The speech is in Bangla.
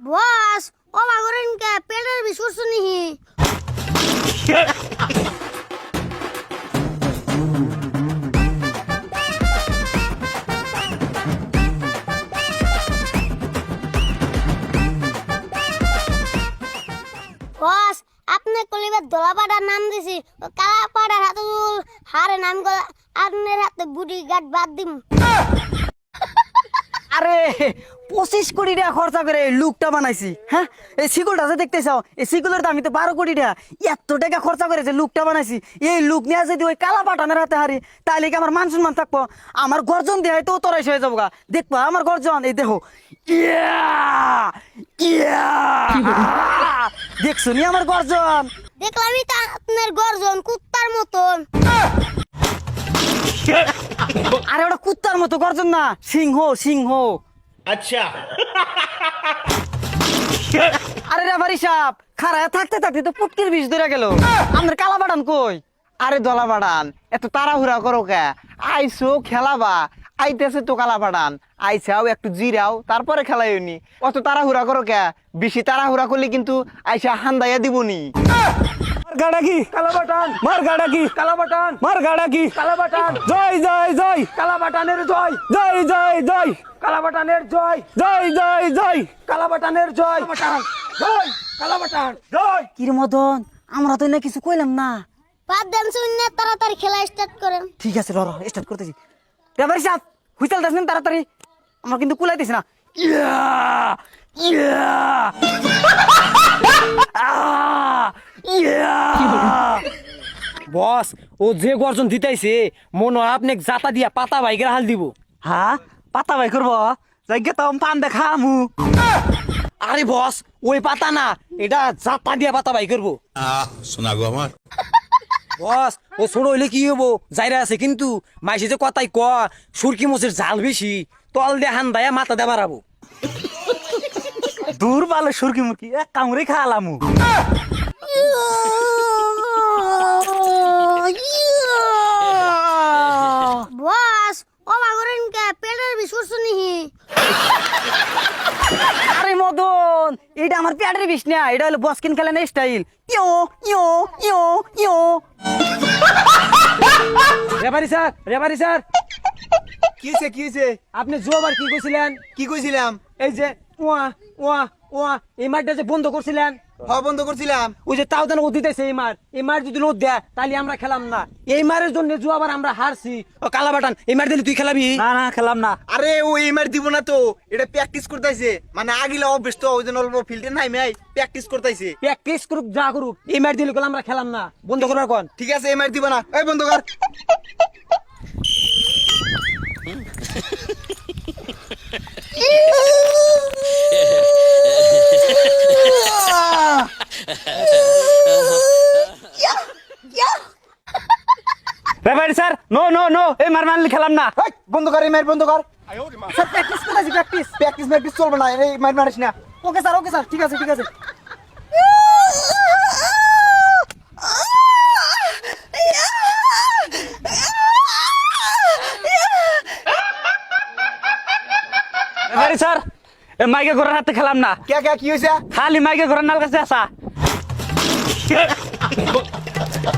বস ও মাগরেন কে পেটের বিষ নিহি বস আপনি কলিবার দলাপাড়ার নাম দিছি ও কালাপাড়ার হাতে হারে নাম গলা আপনার হাতে বুড়ি গাট বাদ দিম আরে 25 কোটি টাকা খরচা করে এই লুকটা বানাইছি। হ্যাঁ, এই সিকুলটা যে দেখতে চাও, এই সিকুলের দাম তো 12 কোটি টাকা। এত টাকা খরচা করে যে লুকটা বানাইছি, এই লুক নিয়ে যদি ওই কালা পাঠানের হাতে হারি, তাহলে কি আমার মান সম্মান থাকবো? আমার গর্জন দিয়ে তো তরাইশ হয়ে যাবো গা। দেখবো আমার গর্জন, এই দেখো, দেখছো নি আমার গর্জন? দেখলামই তা আপনার গর্জন কুত্তার মতন। আরে ওটা কুত্তার মতো গর্জন না, সিংহ সিংহ। अच्छा আরে রেফারি সাহেব, খারায় থাকতে থাকতে তো পুটকির বিষ ধরে গেল। আপনার কালা বাটান কই? আরে দলা বাড়ান এত তাড়াহুড়া করো কে? আইসো খেলাবা, আইতেছে তো কালা বাড়ান, আইসাও একটু জিরাও তারপরে খেলাইনি। অত তাড়াহুড়া করো কে? বেশি তাড়াহুড়া করলে কিন্তু আইসা হান্দাইয়া দিবনি। গাড়া কি কালা বাটান, মার গাড়া কি কালা বাটান, মার গাড়া কি কালা বাটান। জয় জয় জয় কালা বাটানের জয়, জয় জয় জয় কালা বাটানের জয়, জয় জয় জয় কালা বাটানের জয়, বাটান জয় কালা বাটান জয়। কির মদন, আমরা তো না কিছু কইলাম না। বাদ দেন শূন্য তাড়াতাড়ি খেলা স্টার্ট করেন। ঠিক আছে, র স্টার্ট করতেছি। রেফারি সাহেব, হুইসেল দেন তাড়াতাড়ি, আমরা কিন্তু কুলাইতেছি না। বস ও যে গর্জন দিতেছে মনে হয় আপনি জাতা দিয়া পাতা বাইকের হাল দিব। হ্যাঁ, পাতা ভাই করবো, জায়গা তো পান দেখা আমু। আরে বস ওই পাতা না, এটা জাতা দিয়া পাতা বাই করবো। सुना गो আমার বস ও ছোট হইলে কি হবো, যাইরা আছে কিন্তু মাইসে যে কথাই ক সুরকি মোচের জাল বেশি, তল দিয়ে হান দায়া মাথা দিয়ে মারাবো। দূর বালে সুরকি মুরকি এক কামড়ে খাওয়ালামু। বস ও মাগরেন কে পেটের বিষ নিহি আরে মদন, এটা আমার পেটের বিষ না, এটা হলো বসকিন খেলেন স্টাইল। ইয়ো ইয়ো ইয়ো ইয়ো। রেফারি স্যার, রেফারি স্যার, কিছে কিছে আপনি জোবার কি কইছিলেন? কি কইছিলাম? এই যে ওয়া ওয়া ওয়া এই মারটা যে বন্ধ করছিলেন, বন্ধ করছিলাম। ওই যে তাও দেন ও দিতেছে এই মার যদি লোদ দেয় তাহলে আমরা খেলাম না। এই মারের জন্য জুয়াবার আমরা হারছি। ও কালা বাটান, এই মার দিলে তুই খেলাবি? না না, খেলাম না। আরে ও এমআর দিব না তো, এটা প্র্যাকটিস করতেছে, মানে আগিলা অভ্যেস তো ওই জন্য অল্প ফিল্ডে নাই মাই প্র্যাকটিস করতেছে। প্র্যাকটিস করুক যা করুক, এই মার দিলে আমরা খেলাম না। বন্ধ করবার কোন? ঠিক আছে এমআর দিব না, এই বন্ধ কর। Referee sir, no no no, এই মার মারলে খেলাম না। এই, বন্ধ কর এমআর বন্ধ কর। স্যার প্র্যাকটিস করতেছি, প্র্যাকটিস। প্র্যাকটিস চলবে না, এই মার মারিস না। ওকে স্যার, ঠিক আছে ঠিক আছে। রেফারি স্যার, এই মাইকে ঘরের হাতে খেলাম না। কে কে কি হইছে? খালি মাইকে ঘরের নাল কাছে আসা।